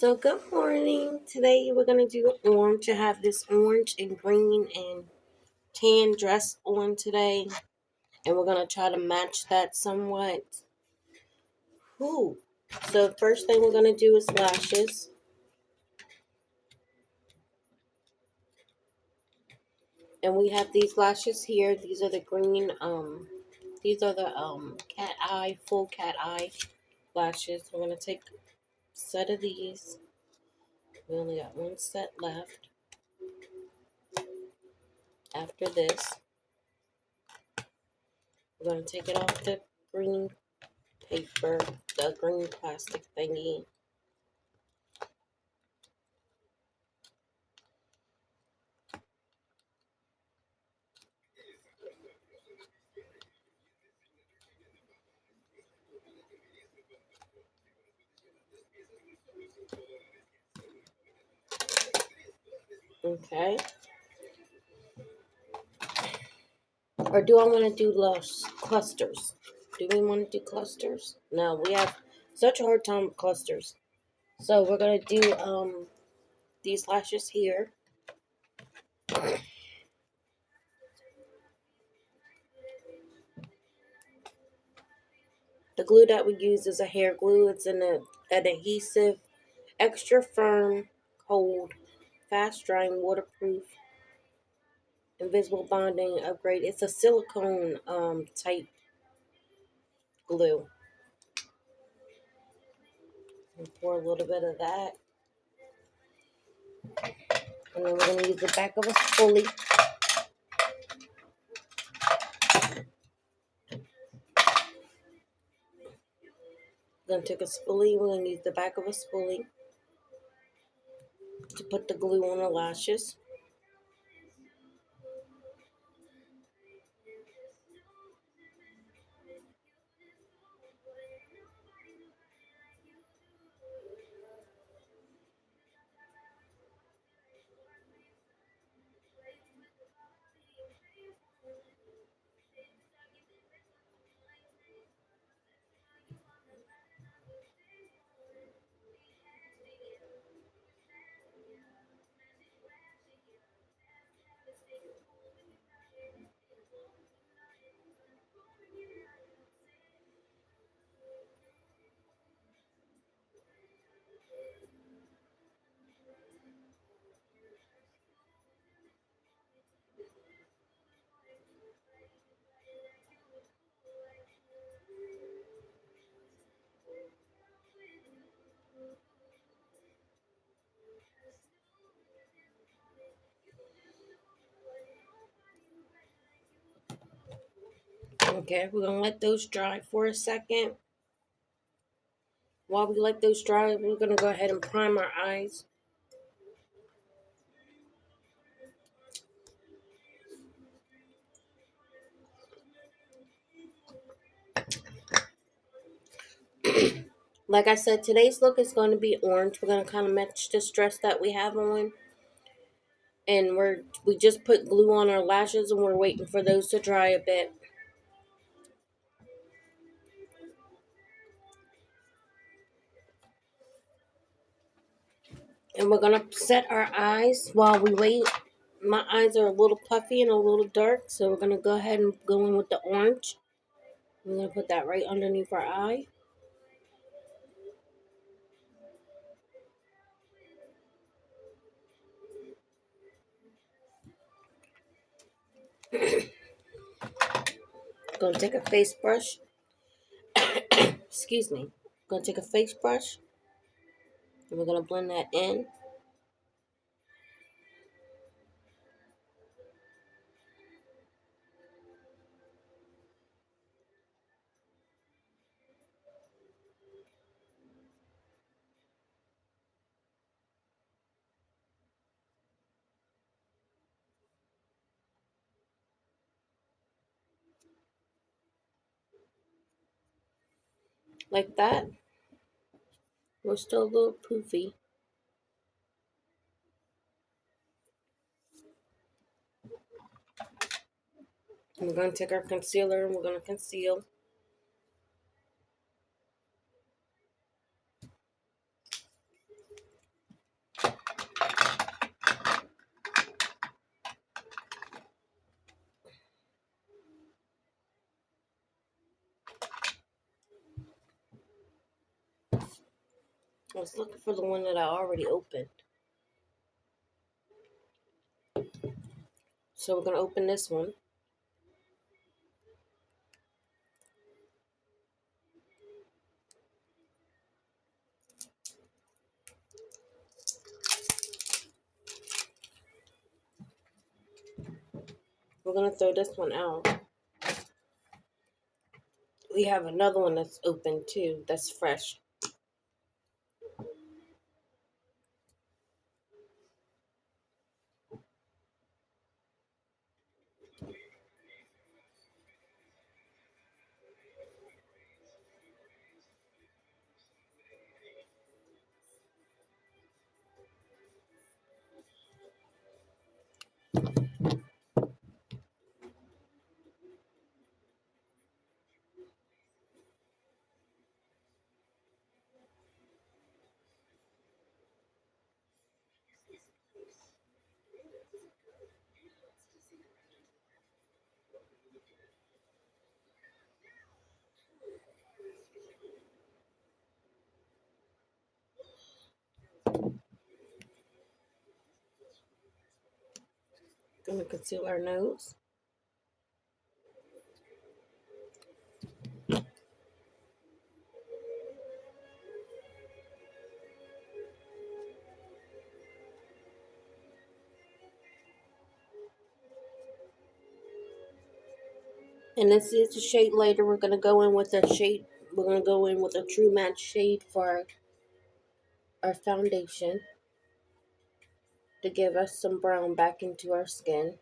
So good morning. Today we're gonna do orange. I have this orange and green and tan dress on today, and we're gonna try to match that somewhat. Ooh. So the first thing we're gonna do is lashes, and we have these lashes here. These are the green. These are the cat eye, full cat eye lashes. We're gonna take a set of these. We only got one set left. After this, we're gonna take it off the green paper, the green plastic thingy. Okay. Or do I want to do clusters? Do we want to do clusters? No, we have such a hard time with clusters. So we're gonna do these lashes here. The glue that we use is a hair glue. It's an adhesive, extra firm, cold, fast drying, waterproof, invisible bonding upgrade. It's a silicone type glue. And pour a little bit of that. And then we're going to use the back of a spoolie. We're going to take a spoolie. We're going to use the back of a spoolie to put the glue on the lashes. Okay, we're going to let those dry for a second. While we let those dry, we're going to go ahead and prime our eyes. Like I said, today's look is going to be orange. We're going to kind of match this dress that we have on. And we just put glue on our lashes and we're waiting for those to dry a bit. And we're going to set our eyes while we wait. My eyes are a little puffy and a little dark, so we're going to go ahead and go in with the orange. We're going to put that right underneath our eye. Going to take a face brush. Excuse me. Going to take a face brush. And we're going to blend that in. Like that. We're still a little poofy. And we're going to take our concealer and we're going to conceal. I was looking for the one that I already opened. So we're going to open this one. We're going to throw this one out. We have another one that's open too, that's fresh. Going to conceal our nose. And this is the shade later. We're going to go in with a shade. We're going to go in with a true match shade for our foundation to give us some brown back into our skin.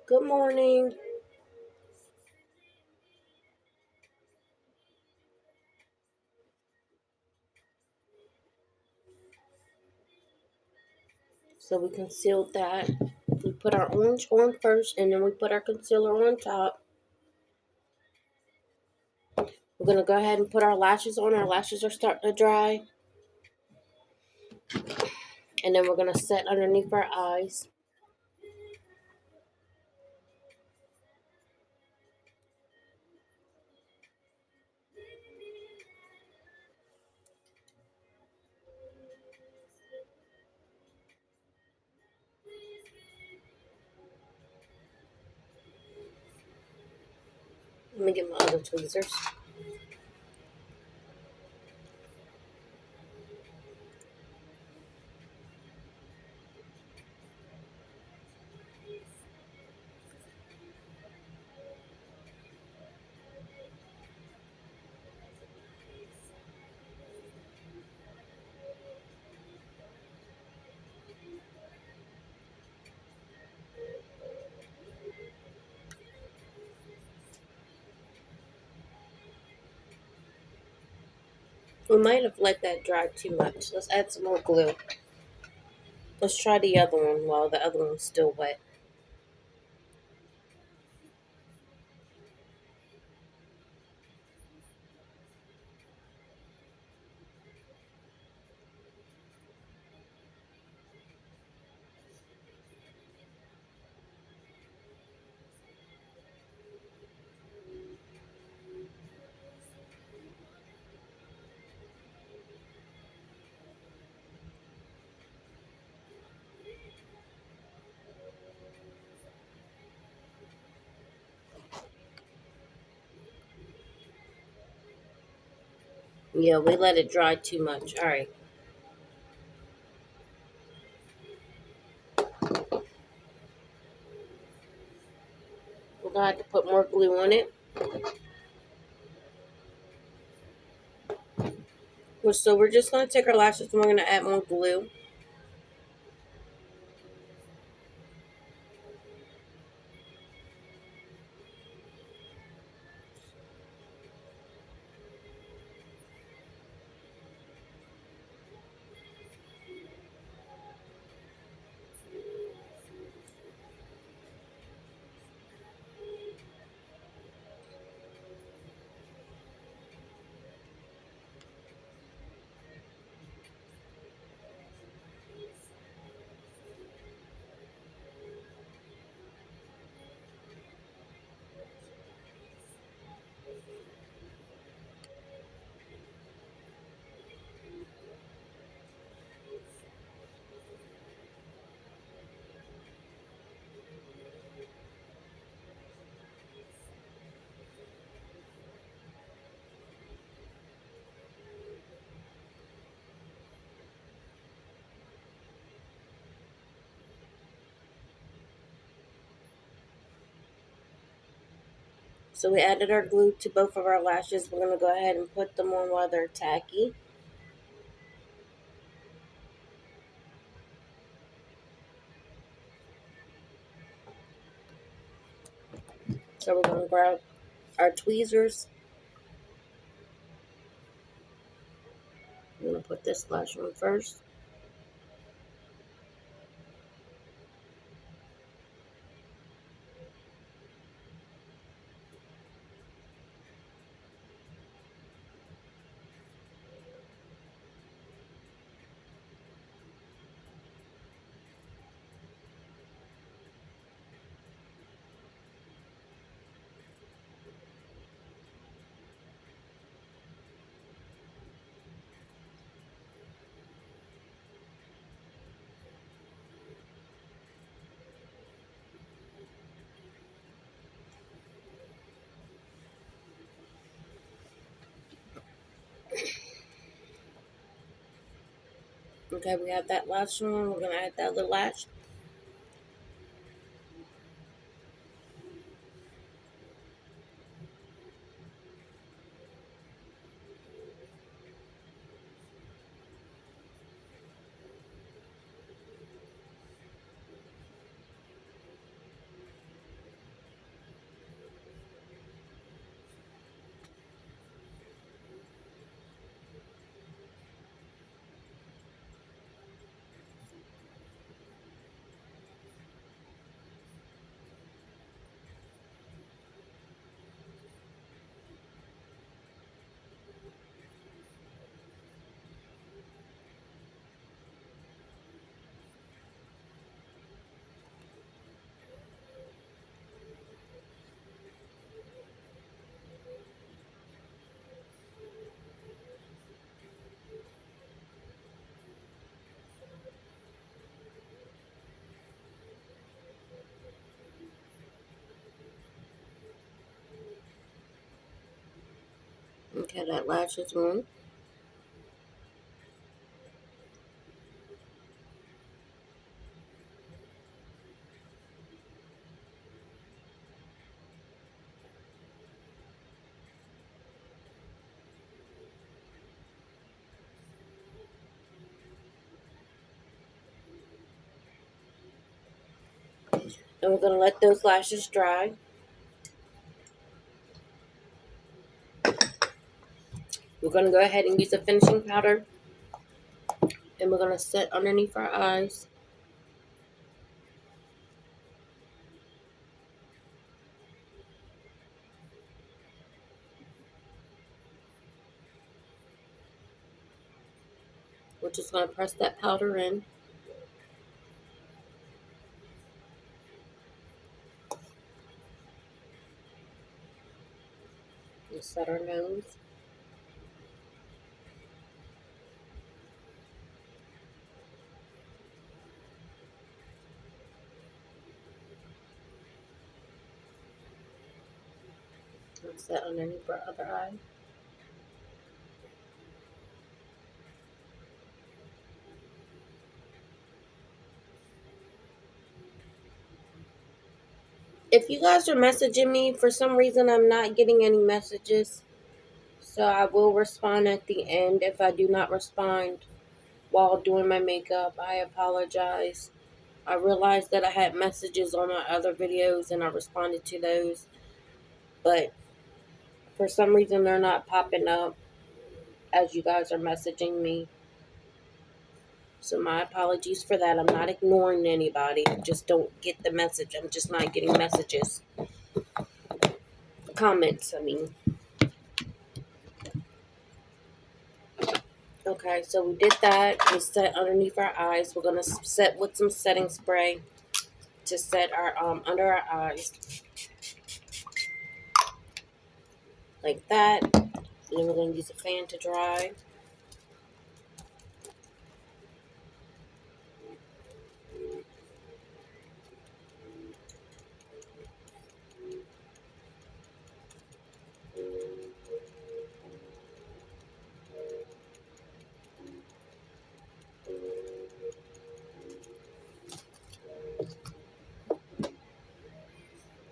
Good morning. So we concealed that. We put our orange on first, and then we put our concealer on top. We're going to go ahead and put our lashes on. Our lashes are starting to dry. And then we're going to set underneath our eyes. Let me get my other tweezers. We might have let that dry too much. Let's add some more glue. Let's try the other one while the other one's still wet. Yeah, we let it dry too much. Alright. We're going to have to put more glue on it. So we're just going to take our lashes and we're going to add more glue. So we added our glue to both of our lashes. We're going to go ahead and put them on while they're tacky. So we're going to grab our tweezers. I'm going to put this lash on first. Okay, we have that lash on. We're going to add the other lash. Okay, that lash is on. And we're going to let those lashes dry. We're going to go ahead and use a finishing powder. And we're going to set underneath our eyes. We're just going to press that powder in. And set our nose. And set underneath our other eye. If you guys are messaging me, for some reason I'm not getting any messages. So I will respond at the end. If I do not respond while doing my makeup, I apologize. I realized that I had messages on my other videos and I responded to those. But for some reason they're not popping up as you guys are messaging me. So my apologies for that. I'm not ignoring anybody. I just don't get the message. I'm just not getting messages. Comments, I mean. Okay, so we did that. We set underneath our eyes. We're going to set with some setting spray to set our under our eyes. Like that. And then we're going to use a fan to dry.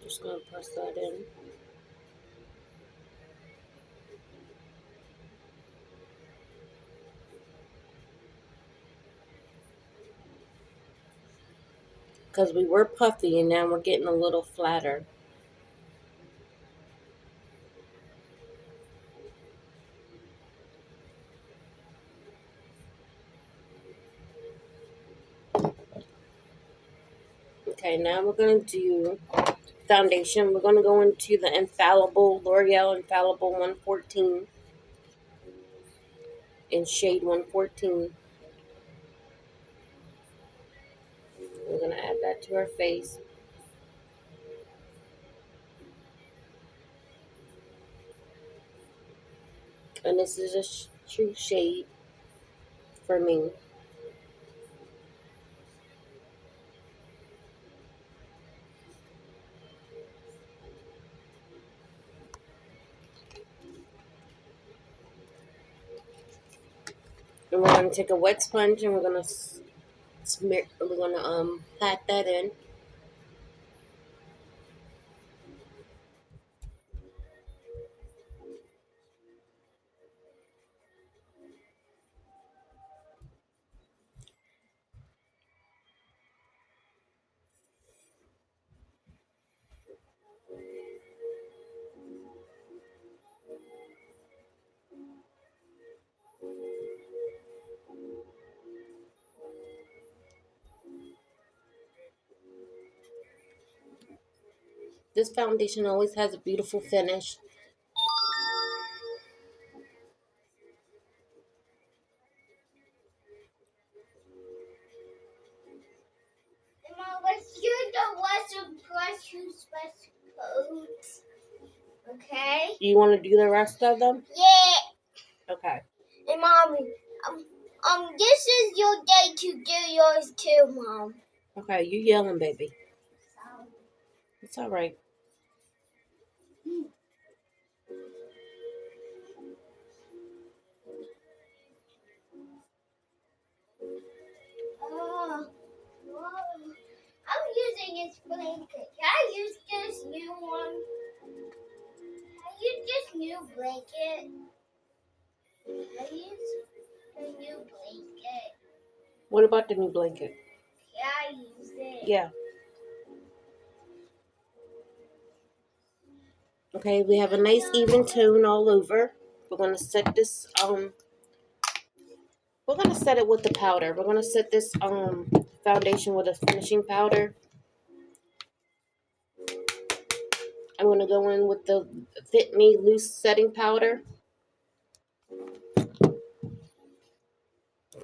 Just going to press that in. because we were puffy and now we're getting a little flatter. Okay, now we're going to do foundation. We're going to go into the Infallible, L'Oreal Infallible 114 in shade 114. We're going to add that to our face. And this is a true shade for me. And we're going to take a wet sponge and we're going to smear, we're going to pat that in. This foundation always has a beautiful finish. Mom, let's use the lesson plus use codes. Okay? You want to do the rest of them? Yeah. Okay. And Mommy, this is your day to do yours too, Mom. Okay, you yelling, baby. It's all right. I'm using this blanket. Can I use this new one? Can I use this new blanket? Can I use the new blanket? What about the new blanket? Can I use it? Yeah. Okay, we have a nice even tone all over. We're gonna set this we're gonna set it with the powder. We're gonna set this foundation with a finishing powder. I'm gonna go in with the Fit Me loose setting powder.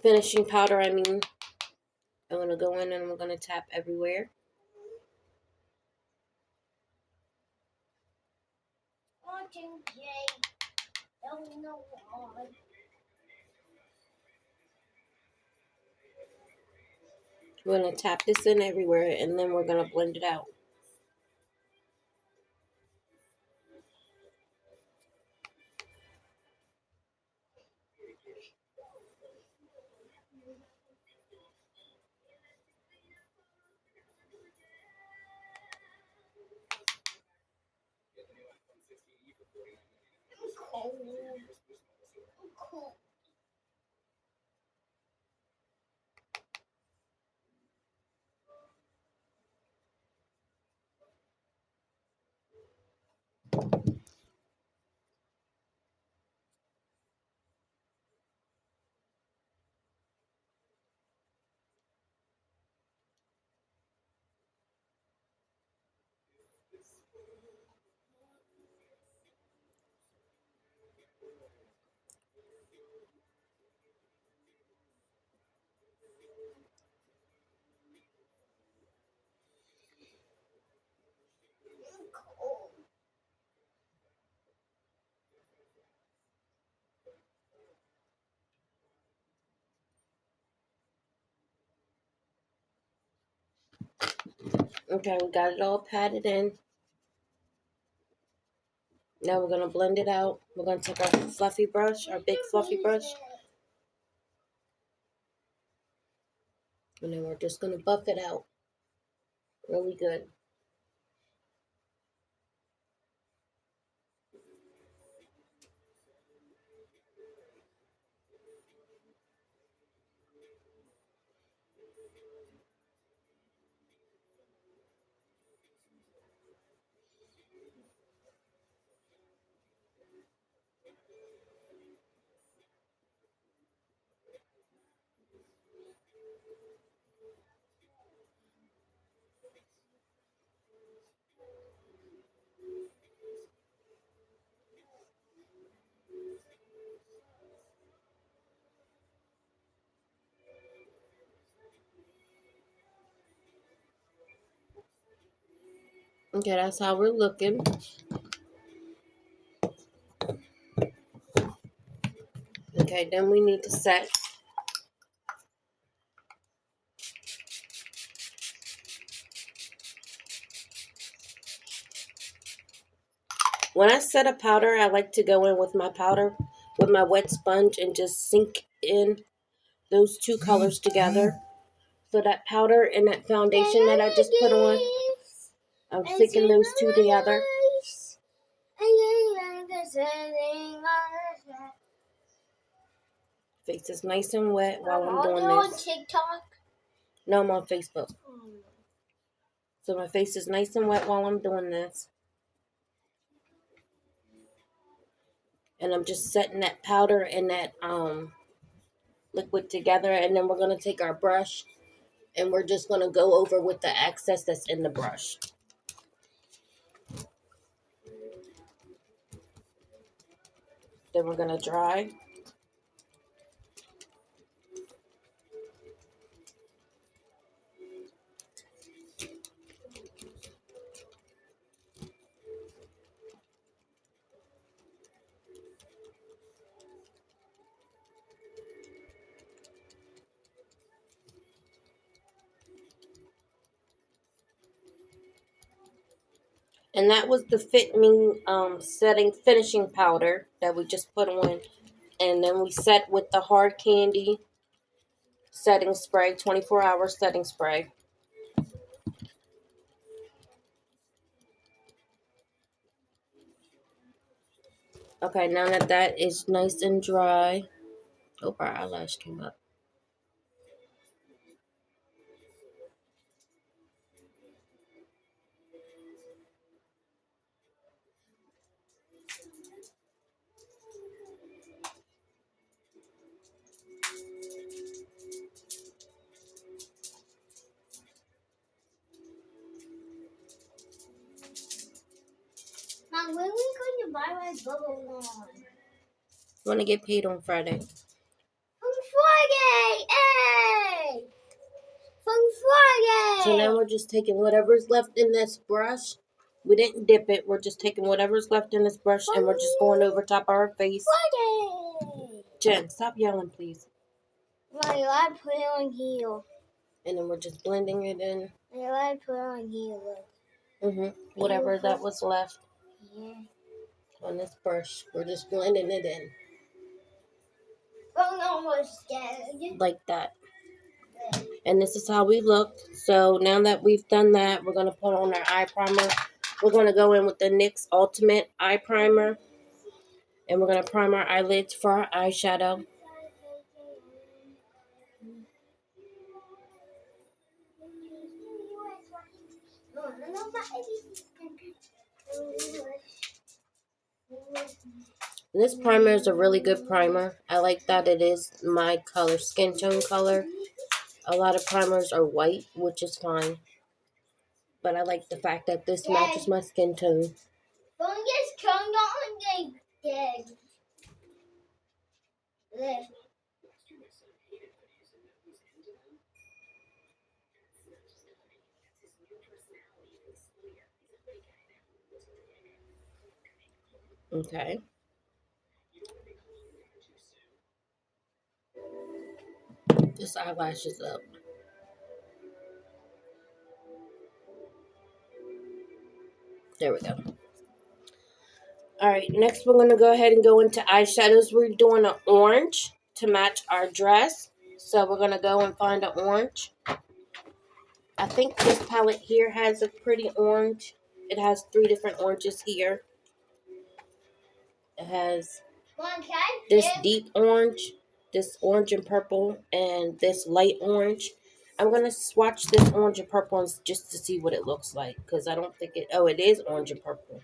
Finishing powder, I mean. I'm gonna go in and we're gonna tap everywhere. We're gonna tap this in everywhere and then we're gonna blend it out. Okay, we got it all patted in. Now we're gonna blend it out. We're gonna take our fluffy brush, our big fluffy brush, and then we're just gonna buff it out really good. Okay, that's how we're looking. Okay, then we need to set. When I set a powder, I like to go in with my powder, with my wet sponge, and just sink in those two colors together. So that powder and that foundation that I just put on, I'm sinking those two together. Face is nice and wet while I'm doing Are you on this. TikTok? No, I'm on Facebook. So my face is nice and wet while I'm doing this. And I'm just setting that powder and that liquid together, and then we're going to take our brush and we're just going to go over with the excess that's in the brush. Then we're going to dry. And that was the Fit Me setting finishing powder that we just put on. And then we set with the Hard Candy setting spray, 24-hour setting spray. Okay, now that that is nice and dry. Oh, our eyelash came up. Mom, when are we going to buy my bubble wand? I want to get paid on Friday. On Friday! Hey! On Friday! So now we're just taking whatever's left in this brush. We didn't dip it. We're just taking whatever's left in this brush and we're just going over top of our face. Friday! Jen, stop yelling, please. I put it on here. And then we're just blending it in. I put it on here. Whatever that was left Yeah. on this brush. We're just blending it in. I'm almost scared. Like that. And this is how we look. So now that we've done that, we're going to put on our eye primer. We're going to go in with the NYX Ultimate Eye Primer. And we're going to prime our eyelids for our eyeshadow. This primer is a really good primer. I like that it is my color, skin tone color. A lot of primers are white, which is fine. But I like the fact that this matches my skin tone. Don't get turned on dead. Okay. This eyelash is up. There we go. Alright, next we're going to go ahead and go into eyeshadows. We're doing an orange to match our dress. So we're going to go and find an orange. I think this palette here has a pretty orange. It has 3 different oranges here. It has this deep orange, this orange and purple, and this light orange. I'm going to swatch this orange and purple just to see what it looks like. Because I don't think it... Oh, it is orange and purple.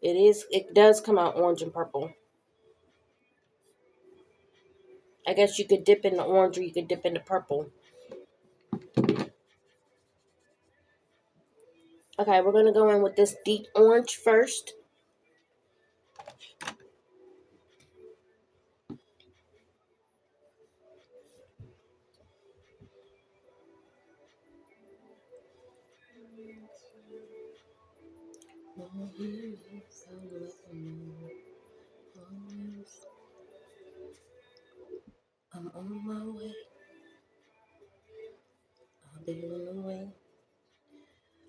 It is. It does come out orange and purple. I guess you could dip in the orange or you could dip in the purple. Okay, we're going to go in with this deep orange first. I'm on my way. I'll be on the way.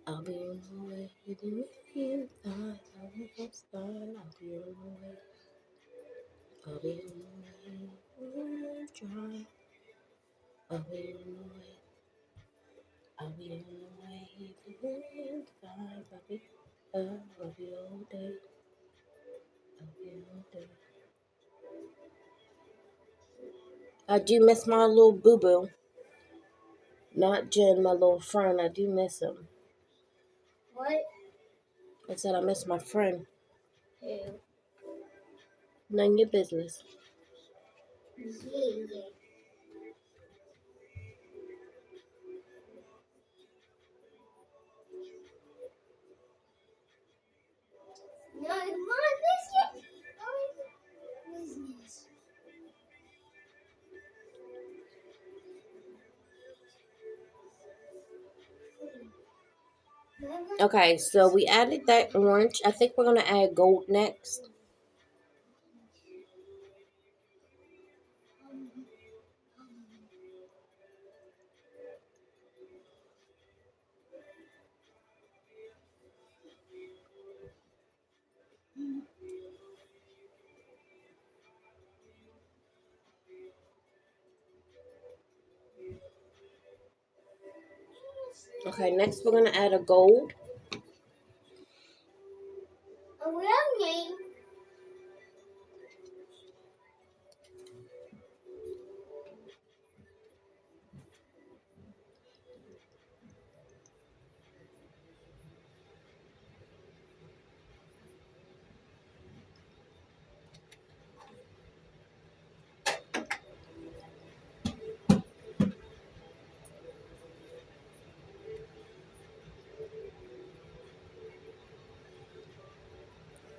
I'll be on the way. Hitting me in the thighs. I won't start. I'll be on the way. I'll be on the way. Try. I'll be on the way. I'll be on the way. Hitting me in the thighs. I'll be all day. I'll be all day. I do miss my little boo-boo. Not Jen, my little friend. I do miss him. What? I said I miss my friend. Who? None of your business. Yeah. No, it's my business. My business. Okay, so we added that orange. I think we're going to add gold next. Okay, next we're going to add a gold. A real name.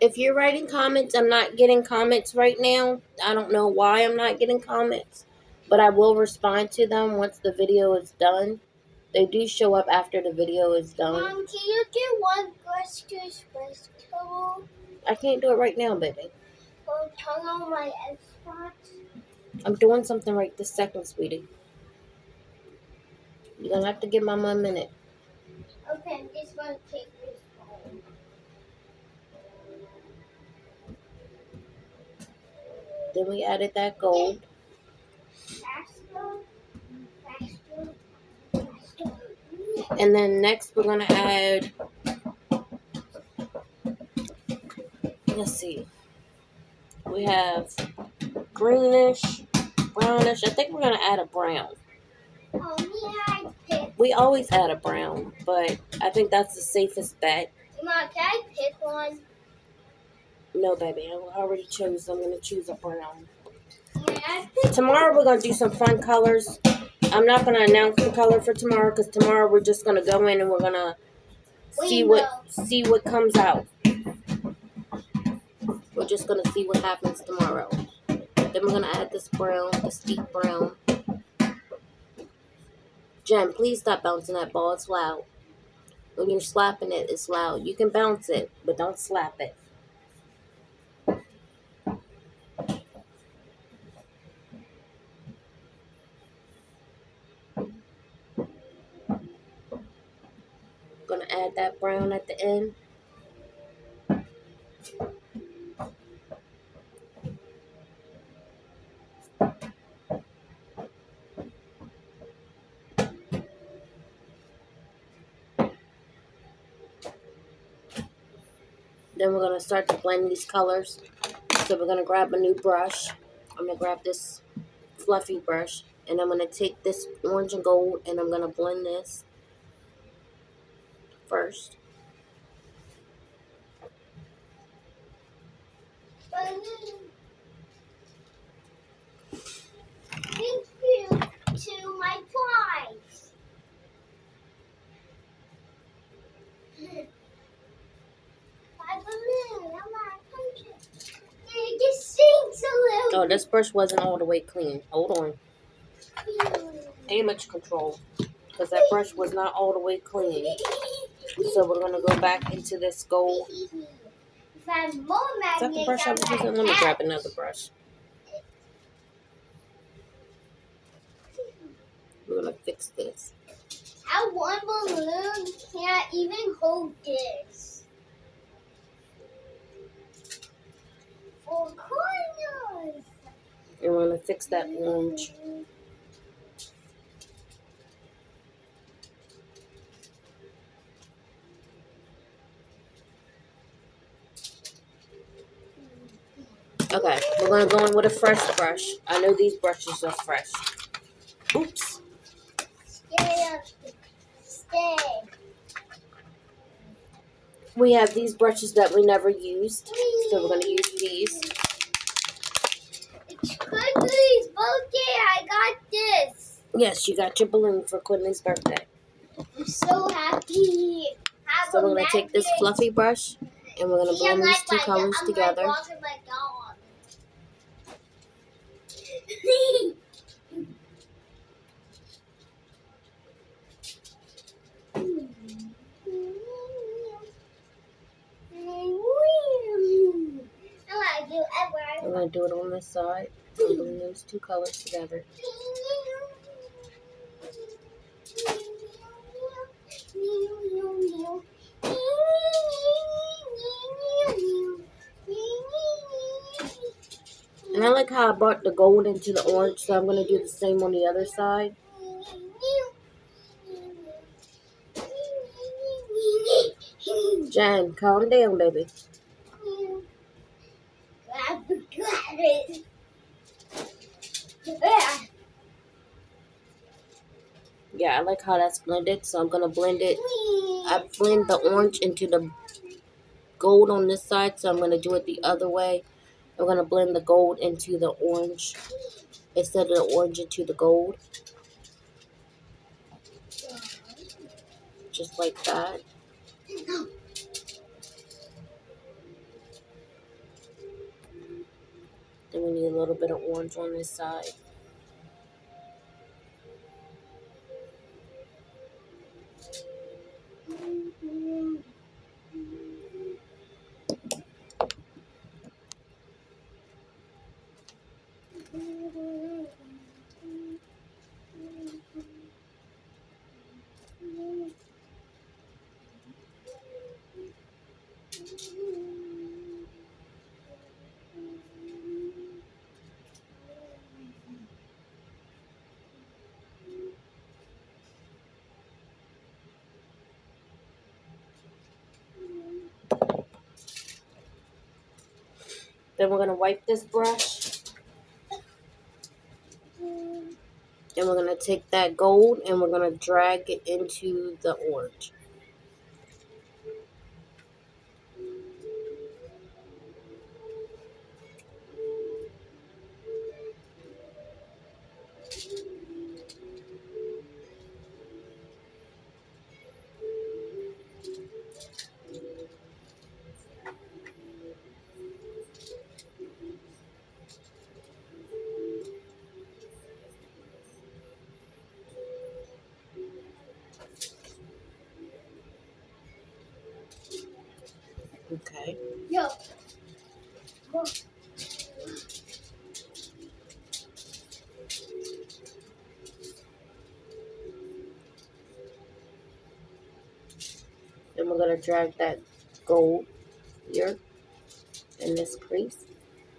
If you're writing comments, I'm not getting comments right now. I don't know why I'm not getting comments, but I will respond to them once the video is done. They do show up after the video is done. Mom, can you do one vegetable? I can't do it right now, baby. Or turn on my Xbox? I'm doing something right this second, sweetie. You're going to have to give Mama a minute. Okay, I'm just going to take this phone. Then we added that gold. Faster. Faster. And then next we're going to add, let's see. We have greenish, brownish. I think we're going to add a brown. Oh, yeah, I pick. We always add a brown, but I think that's the safest bet. Mom, can I pick one? No, baby, I already chose. I'm going to choose a brown. Yeah, I pick. Tomorrow we're going to do some fun colors. I'm not going to announce the color for tomorrow because tomorrow we're just going to go in and we're going to see what comes out. We're just going to see what happens tomorrow. Then we're going to add this brown, this deep brown. Jen, please stop bouncing that ball. It's loud. When you're slapping it, it's loud. You can bounce it, but don't slap it. Gonna add that brown at the end. Then we're gonna start to blend these colors. So we're gonna grab a new brush. I'm gonna grab this fluffy brush and I'm gonna take this orange and gold and I'm gonna blend this first. Thank you to my prize. My balloon. I'm not punching. It just sinks a little. Oh, this brush wasn't all the way clean. Hold on. Damage control. Because that brush was not all the way clean. So we're gonna go back into this gold find more Is that the magnets, brush I I'm was gonna using? Let me grab catch. another brush. We're gonna fix this. How one balloon can't even hold this. 4 corners. And we're gonna fix that orange. Okay, we're gonna go in with a fresh brush. I know these brushes are fresh. Oops. Stay up. Stay. We have these brushes that we never used, so we're gonna use these. It's Quigley's birthday. I got this. Yes, you got your balloon for Quinley's birthday. I'm so happy. So we're gonna take this fluffy brush and we're gonna blend these two colors together. Walking my dog. We're gonna do it on this side and blend those two colors together. And I like how I brought the gold into the orange, so I'm gonna do the same on the other side. Jen, calm down, baby. Yeah, I like how that's blended, so I'm gonna blend it. I blend the orange into the gold on this side, so I'm gonna do it the other way. I'm gonna blend the gold into the orange instead of the orange into the gold, just like that. Then we need a little bit of orange on this side. Then we're gonna wipe this brush, and we're gonna take that gold and we're gonna drag it into the orange. Okay. Yo. Then we're gonna drag that gold here in this crease.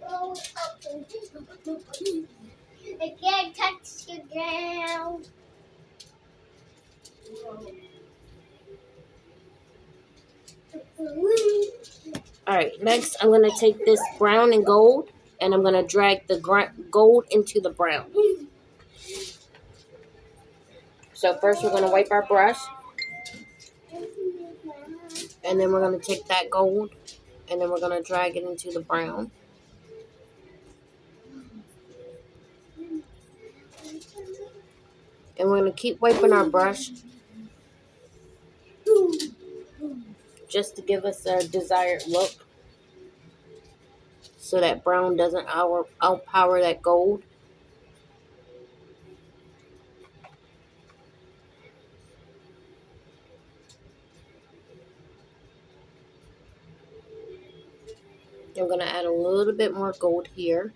I can't touch the ground. Alright, next I'm gonna take this brown and gold and I'm gonna drag the gold into the brown. So first we're gonna wipe our brush, and then we're gonna take that gold and then we're gonna drag it into the brown. And we're gonna keep wiping our brush just to give us a desired look, so that brown doesn't outpower that gold. I'm going to add a little bit more gold here.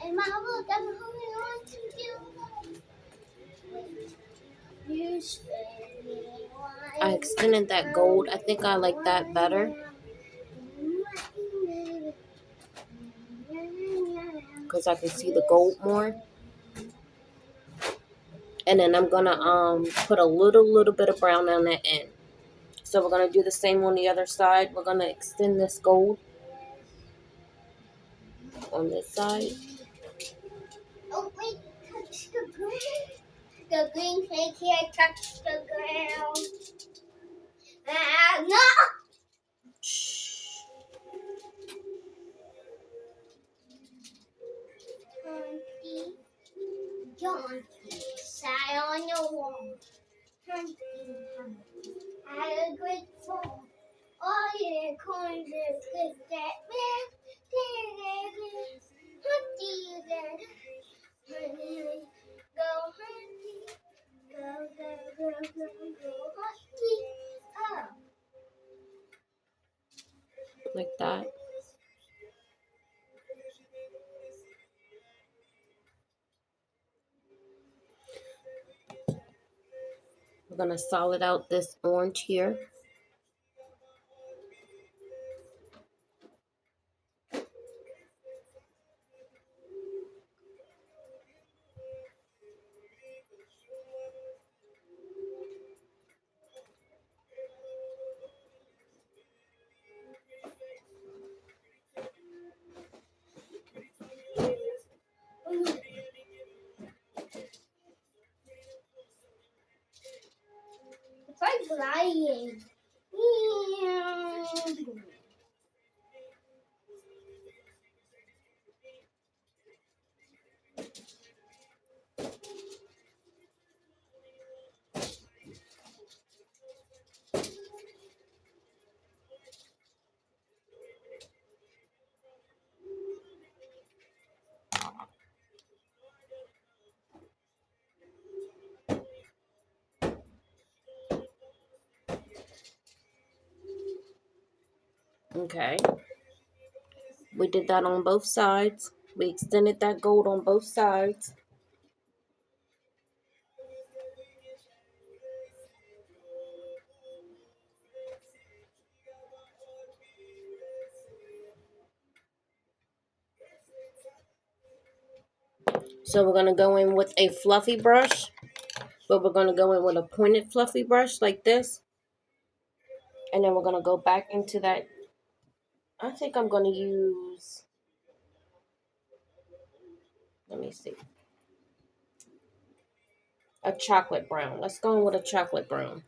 And Mom, look, I'm holding on to you. You spinning I extended that gold. I think I like that better because I can see the gold more. And then I'm going to put a little bit of brown on that end. So we're going to do the same on the other side. We're going to extend this gold on this side. Oh, wait, touch the green. The green thing can't touch the ground. Ah, no! Shh. Hunty, Johnny, sat on the wall. Hunty, Hunty, had a great fall. All your coins are good that man. Hunty, Hunty, go Hunty, go Hunty. Oh. Like that. We're going to solid out this orange here. It's like flying. Okay. We did that on both sides. We extended that gold on both sides. So we're going to go in with a fluffy brush, but we're going to go in with a pointed fluffy brush like this. And then we're going to go back into that. I think I'm going to use, let me see, a chocolate brown. Let's go in with a chocolate brown.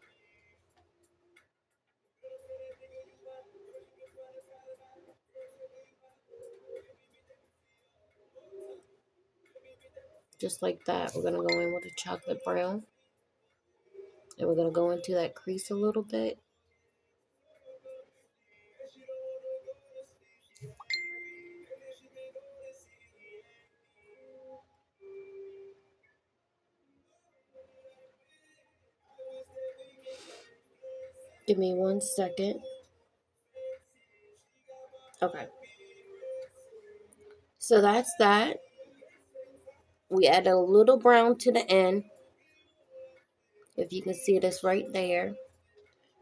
Just like that. We're going to go in with a chocolate brown. And we're going to go into that crease a little bit. Give me 1 second. Okay. So that's that. We add a little brown to the end. If you can see this right there.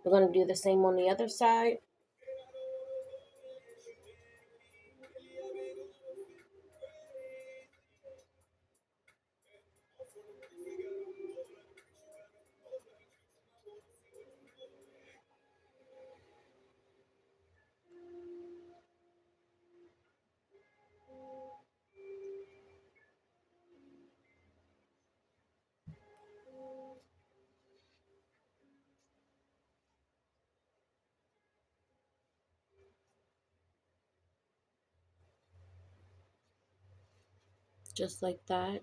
We're going to do the same on the other side. Just like that.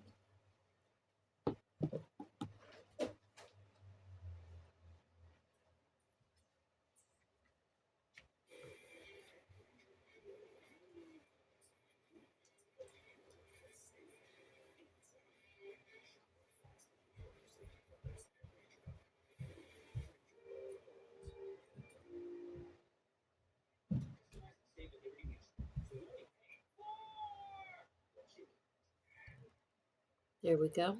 There we go.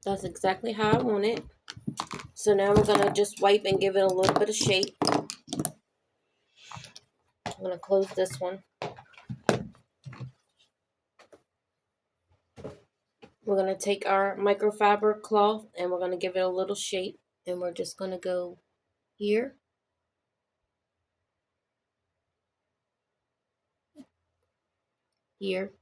That's exactly how I want it. So now we're going to just wipe and give it a little bit of shape. I'm going to close this one. We're going to take our microfiber cloth and we're going to give it a little shape. And we're just going to go here. Here.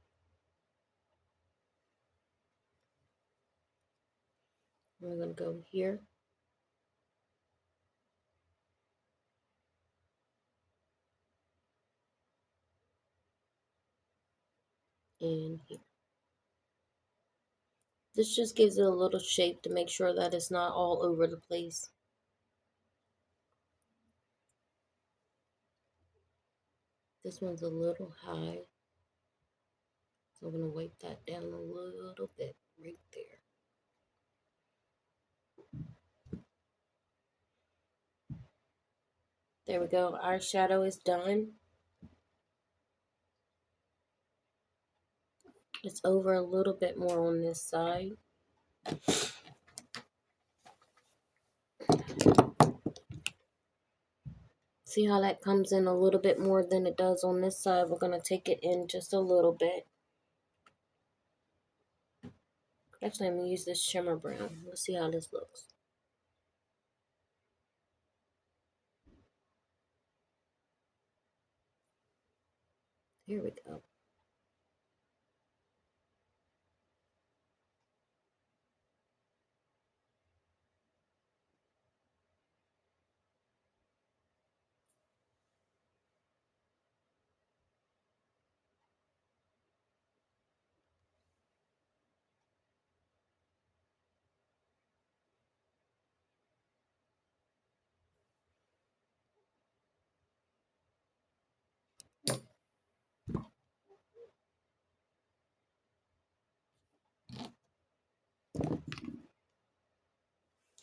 We're going to go here. And here. This just gives it a little shape to make sure that it's not all over the place. This one's a little high. So I'm going to wipe that down a little bit right there. There we go. Our shadow is done. It's over a little bit more on this side. See how that comes in a little bit more than it does on this side? We're going to take it in just a little bit. Actually, I'm going to use this shimmer brown. Let's see how this looks. Here we go.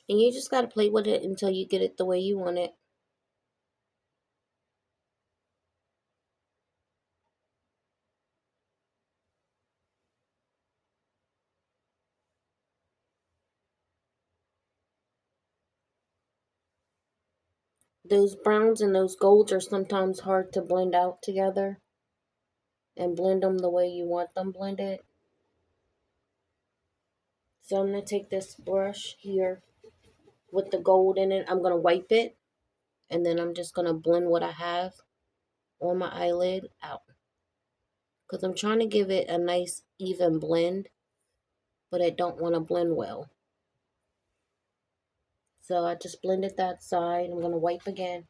And you just got to play with it until you get it the way you want it. Those browns and those golds are sometimes hard to blend out together and blend them the way you want them blended. So I'm going to take this brush here with the gold in it. I'm going to wipe it and then I'm just going to blend what I have on my eyelid out. Because I'm trying to give it a nice even blend, but I don't want to blend well. So I just blended that side. I'm going to wipe again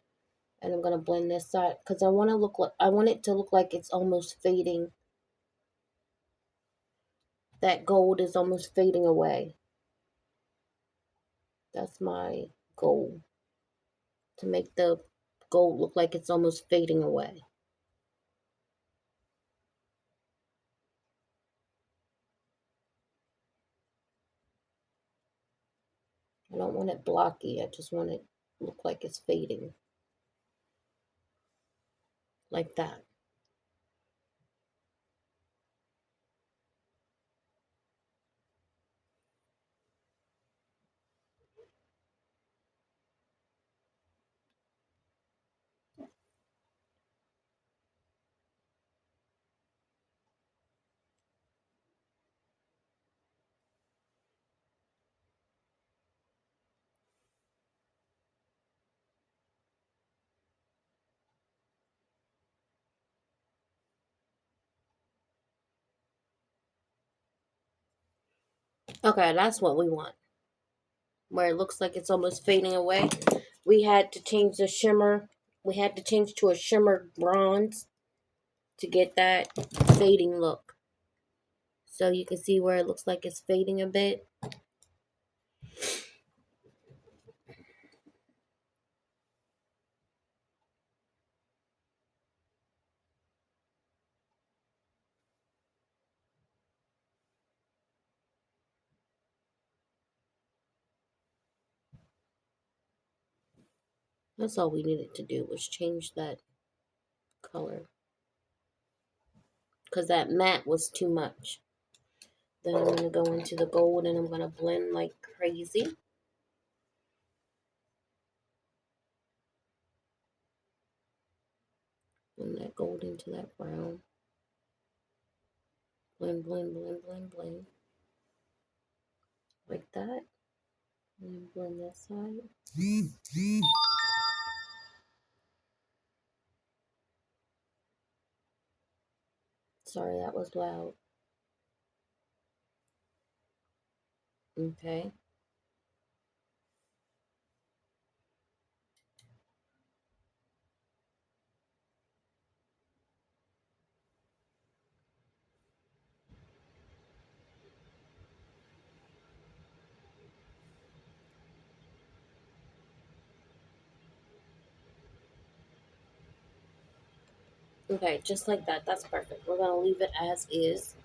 and I'm going to blend this side because I want it to look like it's almost fading. That gold is almost fading away. That's my goal, to make the gold look like it's almost fading away. I don't want it blocky. I just want it to look like it's fading. Like that. Okay, that's what we want. Where it looks like it's almost fading away. We had to change the shimmer. We had to change to a shimmer bronze to get that fading look. So you can see where it looks like it's fading a bit. That's all we needed to do was change that color. Because that matte was too much. Then I'm going to go into the gold and I'm going to blend like crazy. Blend that gold into that brown. Blend, blend, blend, blend, blend. Like that. And then blend that side. Sorry, that was loud. Okay. Okay, just like that. That's perfect. We're going to leave it as is.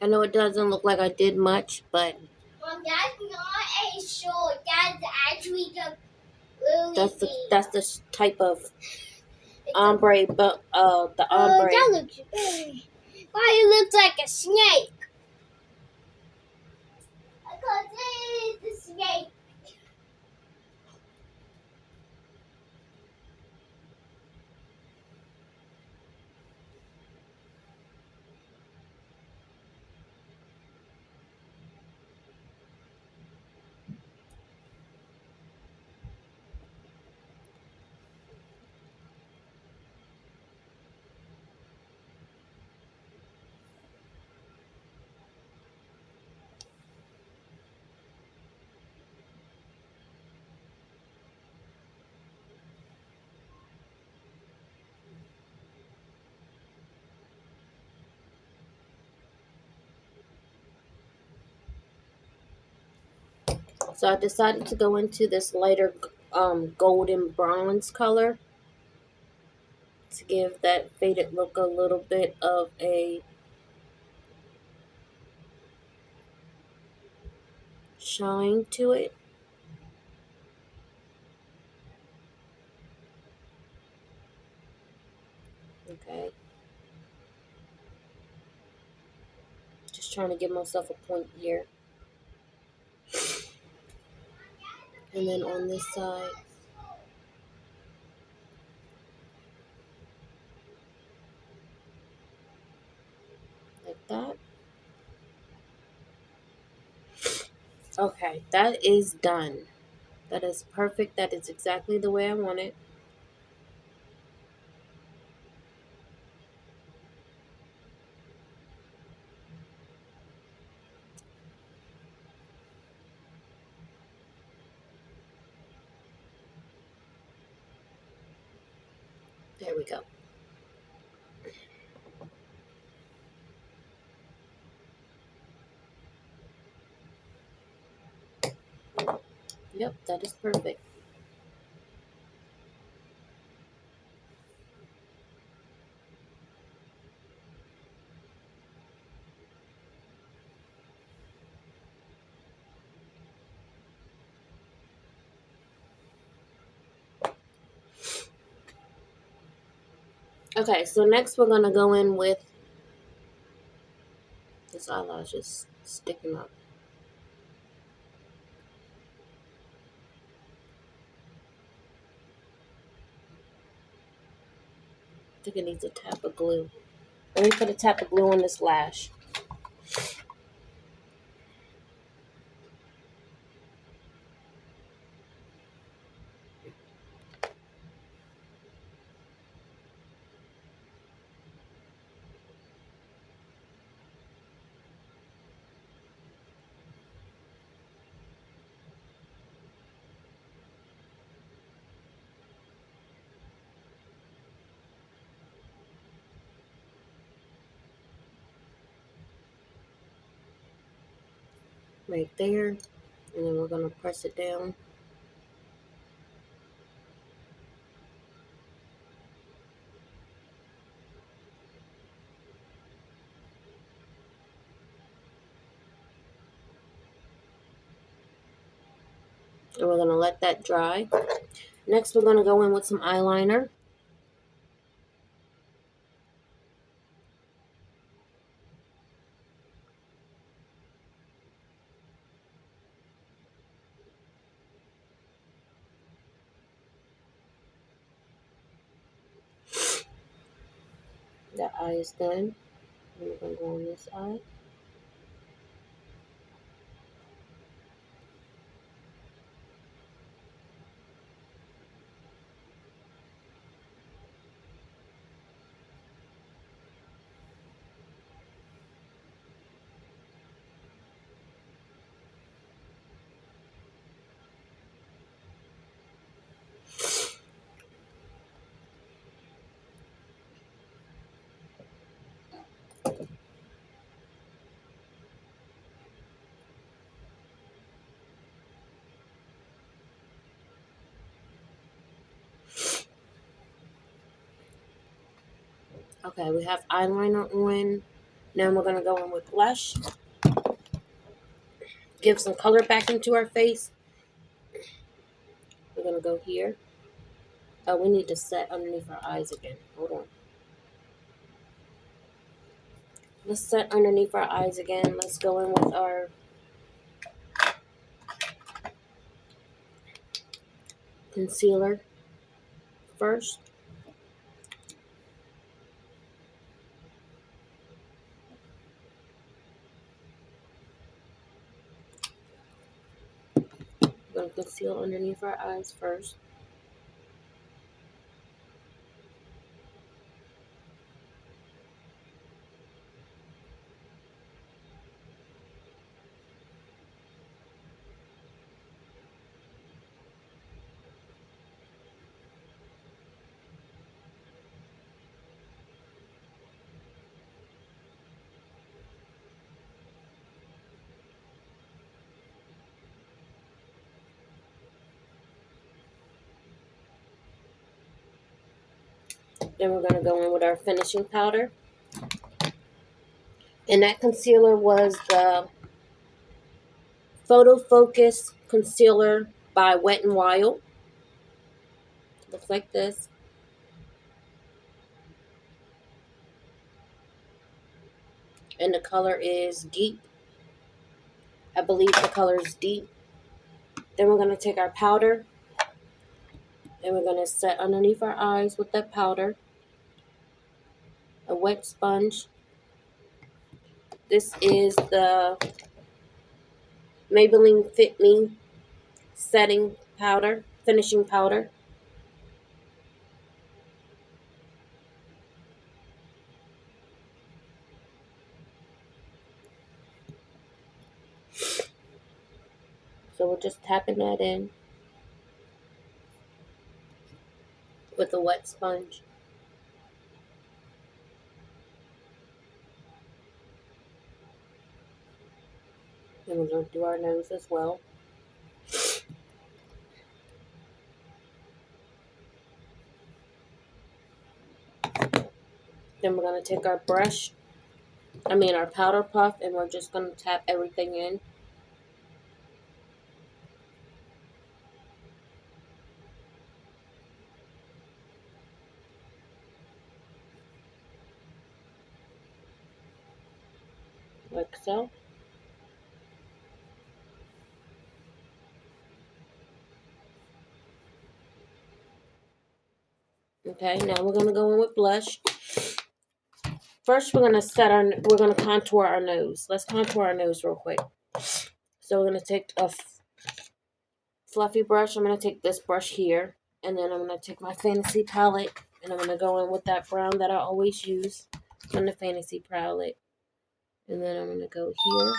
I know it doesn't look like I did much, but Well, that's not a short. That's actually the really that's the type of it's ombre, but the Oh, ombre. that looks very. Why it looks like a snake? Because it's a snake. So I decided to go into this lighter golden bronze color to give that faded look a little bit of a shine to it. Okay. Just trying to give myself a point here. And then on this side, like that. Okay, that is done. That is perfect. That is exactly the way I want it. There we go. Yep, that is perfect. Okay, so next we're going to go in with this eyelash just sticking up. I think it needs a tap of glue. Let me put a tap of glue on this lash. right there, and then we're going to press it down. And we're going to let that dry. Next, we're going to go in with some eyeliner. That eye is done. And we're going to go on this eye. Okay, we have eyeliner on. Now we're going to go in with blush. Give some color back into our face. We're going to go here. Oh, we need to set underneath our eyes again. Hold on. Let's set underneath our eyes again. Let's go in with our concealer first. We're going to conceal underneath our eyes first. Then we're going to go in with our finishing powder. And that concealer was the Photo Focus Concealer by Wet n Wild. Looks like this. And the color is Deep. I believe the color is Deep. Then we're going to take our powder and we're going to set underneath our eyes with that powder. A wet sponge. This is the Maybelline Fit Me setting powder, finishing powder. So we're just tapping that in with a wet sponge. And we're going to do our nose as well. Then we're going to take our our powder puff, and we're just going to tap everything in. Like so. Okay, now we're going to go in with blush. First, we're going to contour our nose. Let's contour our nose real quick. So we're going to take a fluffy brush. I'm going to take this brush here, and then I'm going to take my Fantasy palette, and I'm going to go in with that brown that I always use on the Fantasy palette. And then I'm going to go here.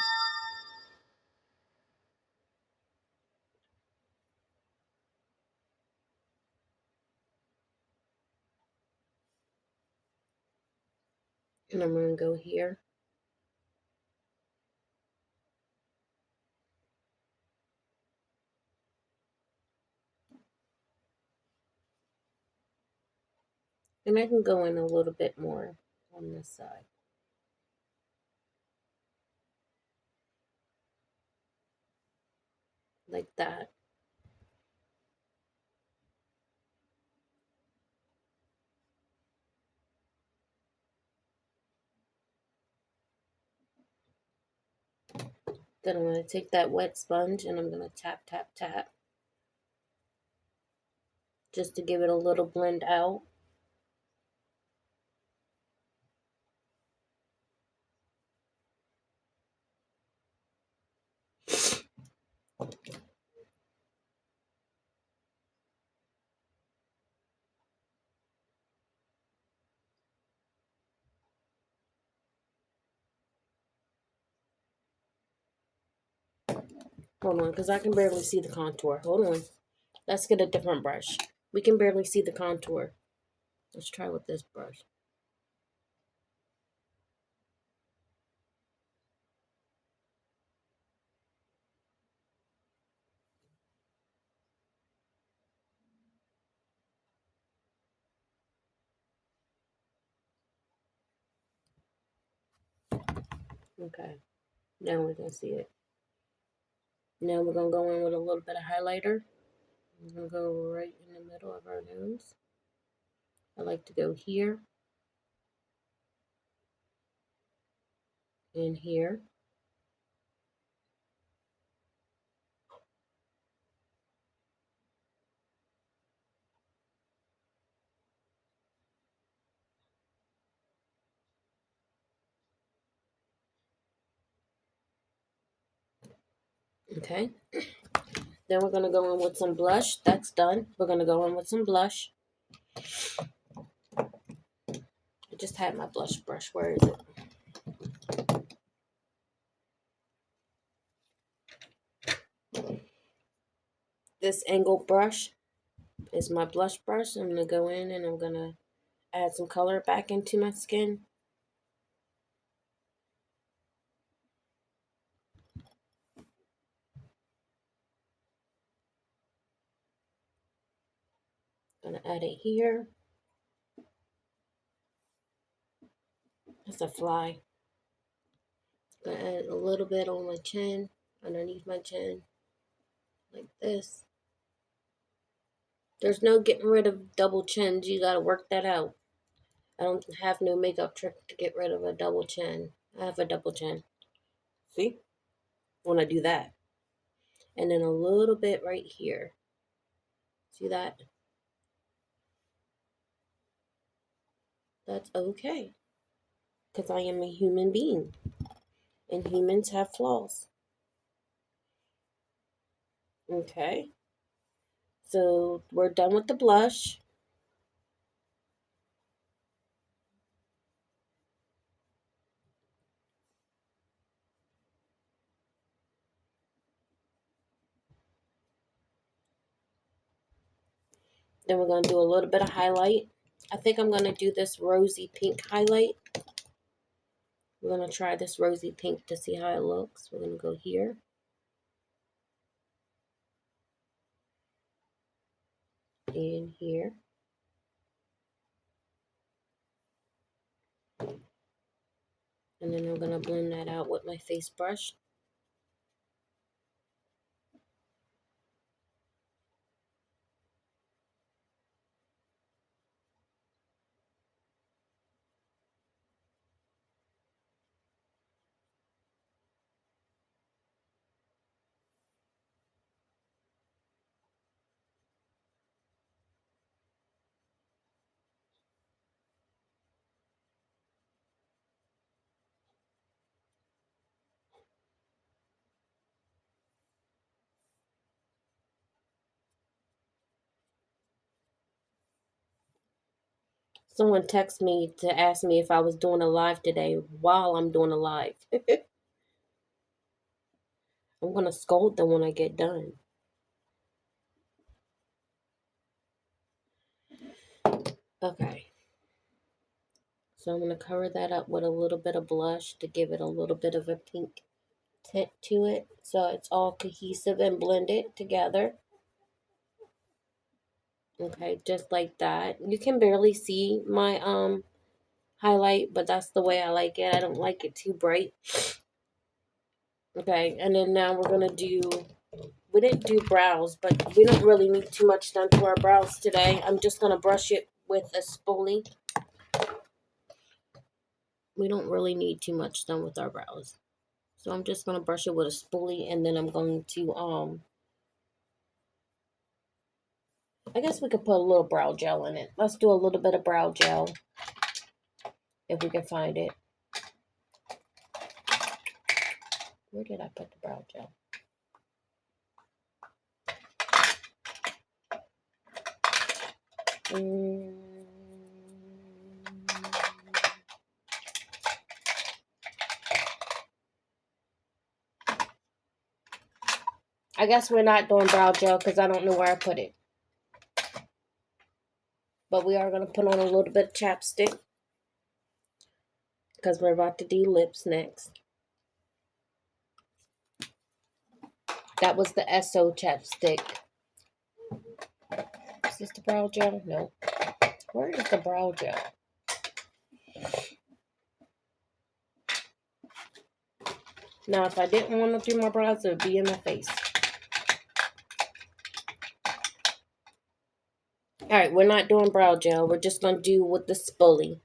And I'm going to go here. And I can go in a little bit more on this side. Like that. Then I'm going to take that wet sponge and I'm going to tap, tap, tap. Just to give it a little blend out. Hold on, because I can barely see the contour. Hold on. Let's get a different brush. We can barely see the contour. Let's try with this brush. Okay. Now we can see it. Now we're going to go in with a little bit of highlighter. I'm going to go right in the middle of our nose. I like to go here and here. Okay. Then we're going to go in with some blush. That's done. We're going to go in with some blush. I just had my blush brush. Where is it? This angled brush is my blush brush. I'm going to go in and I'm going to add some color back into my skin. Gonna add it here. That's a fly. Gonna add a little bit on my chin, underneath my chin, like this. There's no getting rid of double chins. You gotta work that out. I don't have no makeup trick to get rid of a double chin. I have a double chin. See? When I do that. And then a little bit right here. See that? That's okay. Because I am a human being. And humans have flaws. Okay. So we're done with the blush. Then we're going to do a little bit of highlight. I think I'm going to do this rosy pink highlight. We're going to try this rosy pink to see how it looks. We're going to go here. And here. And then I'm going to blend that out with my face brush. Someone texted me to ask me if I was doing a live today while I'm doing a live. I'm going to scold them when I get done. Okay. So I'm going to cover that up with a little bit of blush to give it a little bit of a pink tint to it. So it's all cohesive and blended together. Okay, just like that. You can barely see my highlight, but that's the way I like it. I don't like it too bright. Okay, and then now we're gonna do, we didn't do brows, but we don't really need too much done to our brows today. I'm just gonna brush it with a spoolie. We don't really need too much done with our brows. So I'm just gonna brush it with a spoolie, and then I'm going to I guess we could put a little brow gel in it. Let's do a little bit of brow gel if we can find it. Where did I put the brow gel? I guess we're not doing brow gel because I don't know where I put it. But we are going to put on a little bit of chapstick because we're about to do lips next. That was the SO chapstick. Is this the brow gel? No. Where is the brow gel? Now, if I didn't want to do my brows, it would be in my face. Alright, we're not doing brow gel. We're just going to do with the spoolie.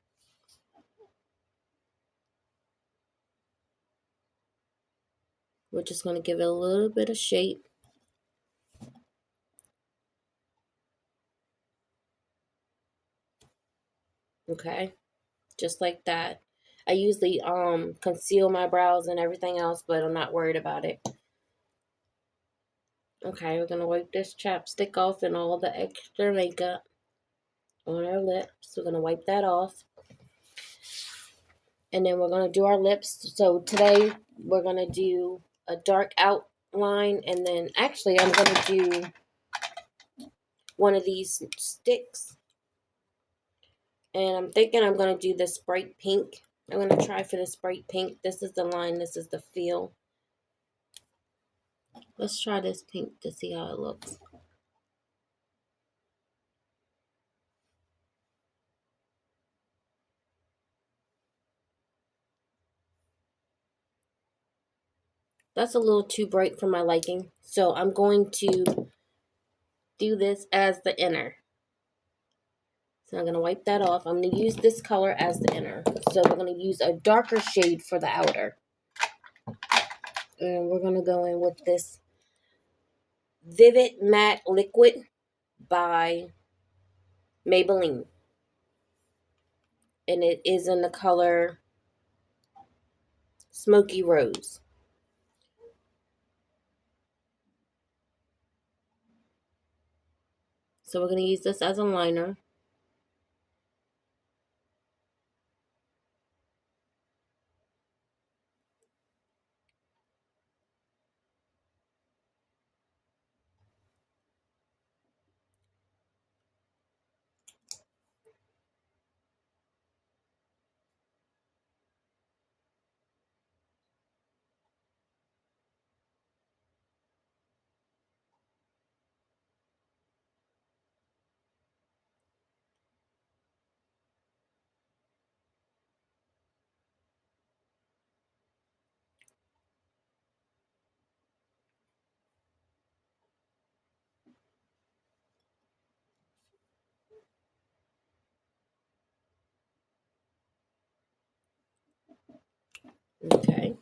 We're just going to give it a little bit of shape. Okay, just like that. I usually conceal my brows and everything else, but I'm not worried about it. Okay, we're going to wipe this chapstick off and all the extra makeup on our lips. We're going to wipe that off. And then we're going to do our lips. So today we're going to do a dark outline, and then actually I'm going to do one of these sticks. And I'm thinking I'm going to do this bright pink. I'm going to try for this bright pink. This is the line. This is the feel. Let's try this pink to see how it looks. That's a little too bright for my liking. So I'm going to do this as the inner. So I'm going to wipe that off. I'm going to use this color as the inner. So we're going to use a darker shade for the outer. And we're going to go in with this Vivid Matte Liquid by Maybelline. And it is in the color Smoky Rose. So we're going to use this as a liner. Okay.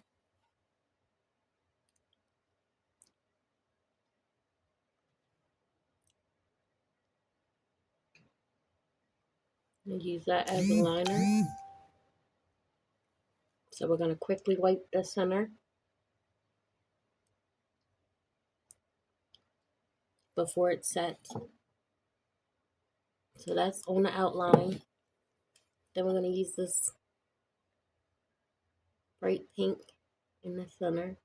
And use that as a liner. So we're going to quickly wipe the center before it sets. So that's on the outline. Then we're going to use this bright pink in the center.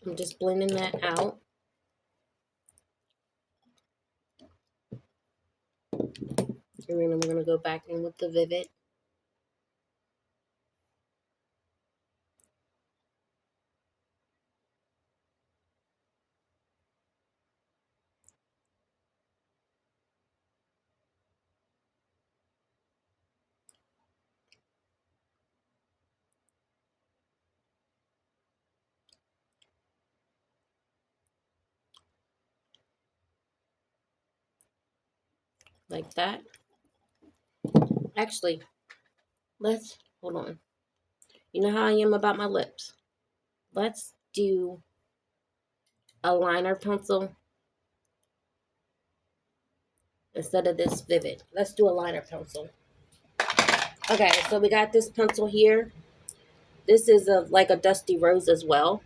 I'm just blending that out. And then I'm going to go back in with the Vivid. Like that. Actually, hold on. You know how I am about my lips. Let's do a liner pencil instead of this Vivid. Let's do a liner pencil. Okay, so we got this pencil here. This is like a Dusty Rose as well.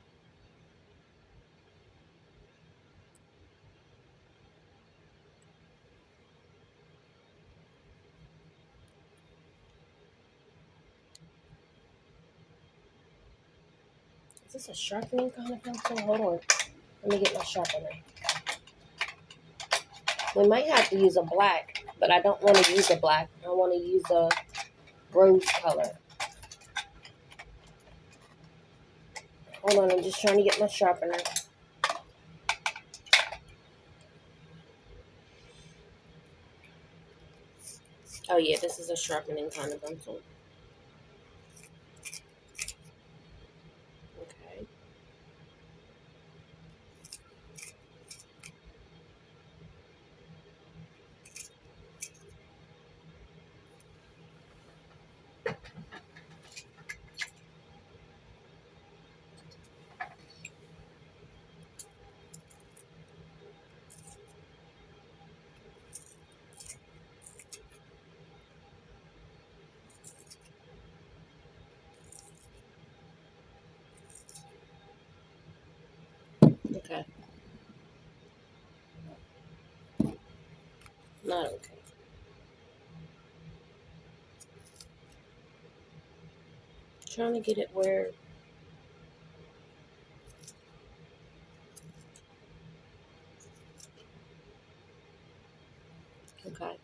Is this a sharpening kind of pencil? Hold on. Let me get my sharpener. We might have to use a black, but I don't want to use a black. I want to use a rose color. Hold on, I'm just trying to get my sharpener. Oh yeah, this is a sharpening kind of pencil. Okay. Okay. Not okay. Trying to get it where. Okay.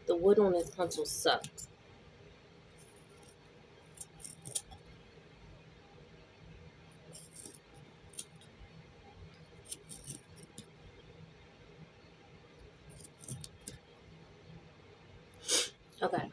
The wood on this pencil sucks. Okay.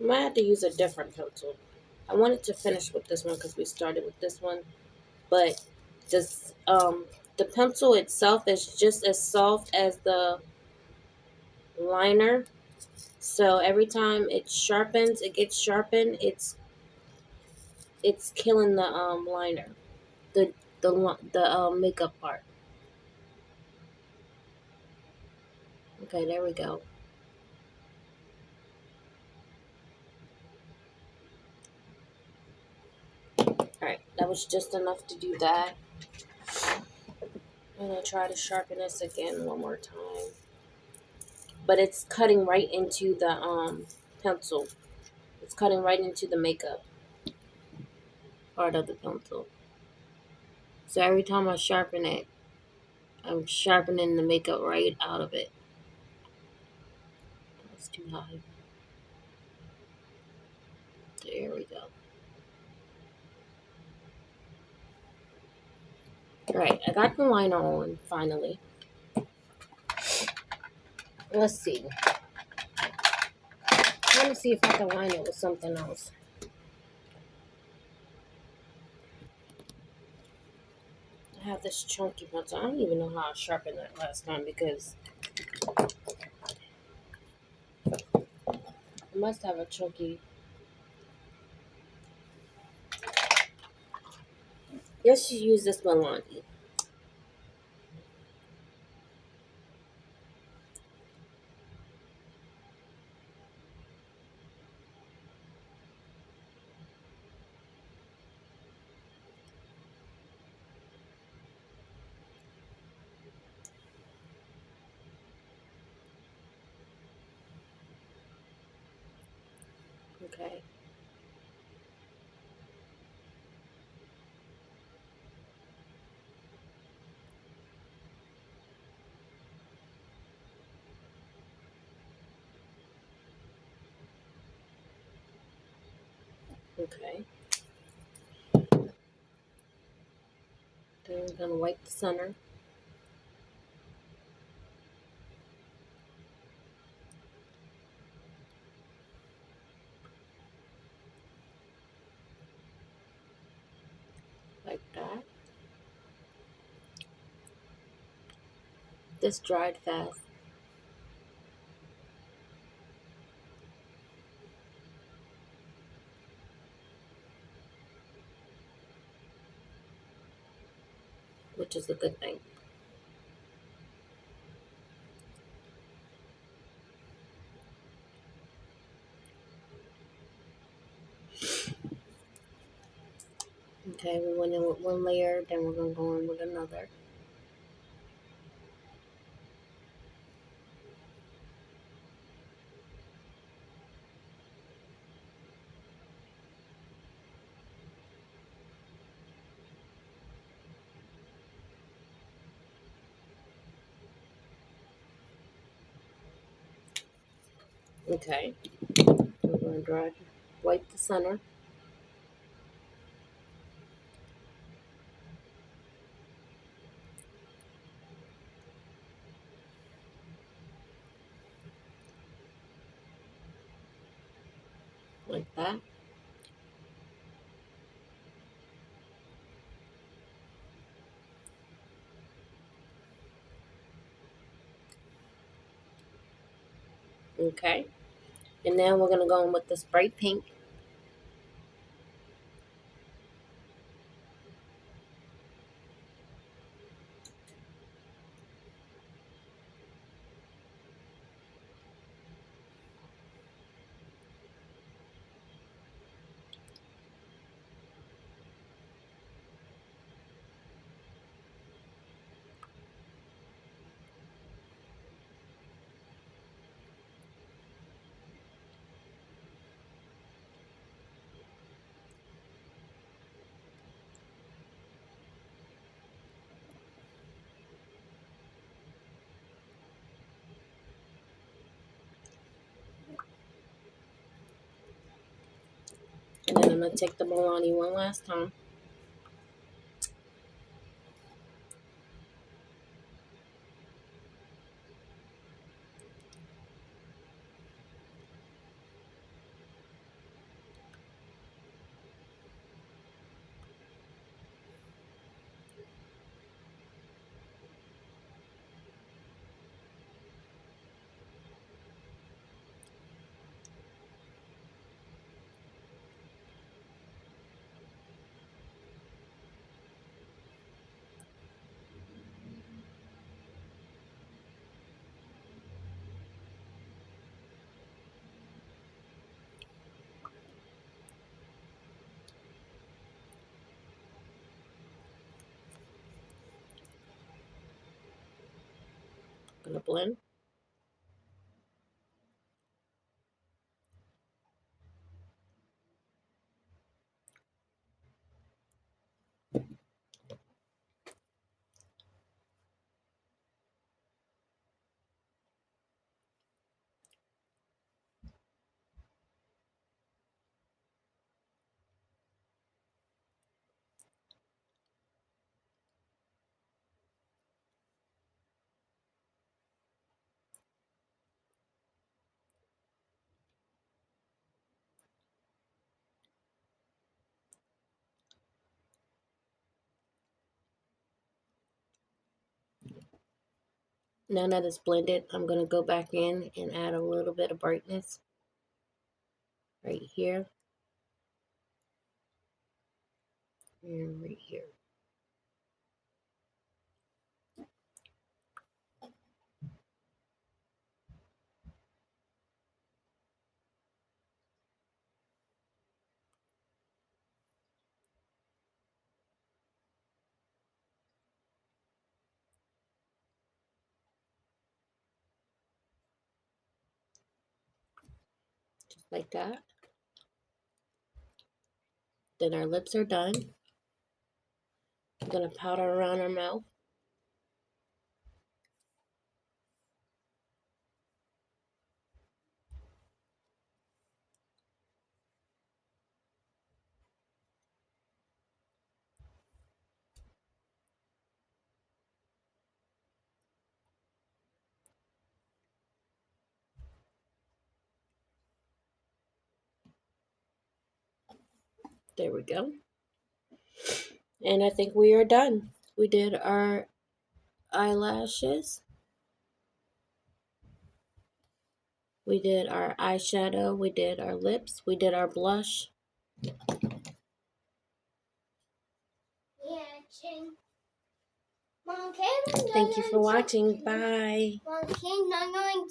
I might have to use a different pencil. I wanted to finish with this one because we started with this one, but this the pencil itself is just as soft as the liner. So every time it sharpens, it gets sharpened. It's killing the liner, the the makeup part. Okay, there we go. All right, that was just enough to do that. I'm gonna try to sharpen this again one more time, but it's cutting right into the pencil. It's cutting right into the makeup part of the pencil. So every time I sharpen it, I'm sharpening the makeup right out of it. That's too high. There we go. Alright, I got the liner on finally. Let's see. Let me see if I can line it with something else. I have this chunky pencil. I don't even know how I sharpened that last time because I must have a chunky. Let's just use this one, Lonnie. Okay. Okay. Then we're gonna wipe the center. Like that. This dried fast. Which is a good thing. Okay, we went in with one layer, then we're gonna go in with another. Okay. We're gonna wipe the center. Like that. Okay. And now we're gonna go in with this bright pink. And then I'm gonna take the Milani one last time. Gonna blend. Now that it's blended, I'm going to go back in and add a little bit of brightness right here and right here. Just like that. Then our lips are done. I'm going to powder around our mouth. There we go. And I think we are done. We did our eyelashes. We did our eyeshadow. We did our lips. We did our blush. Yeah, Mom, can Thank you for watching. Bye. Mom, can I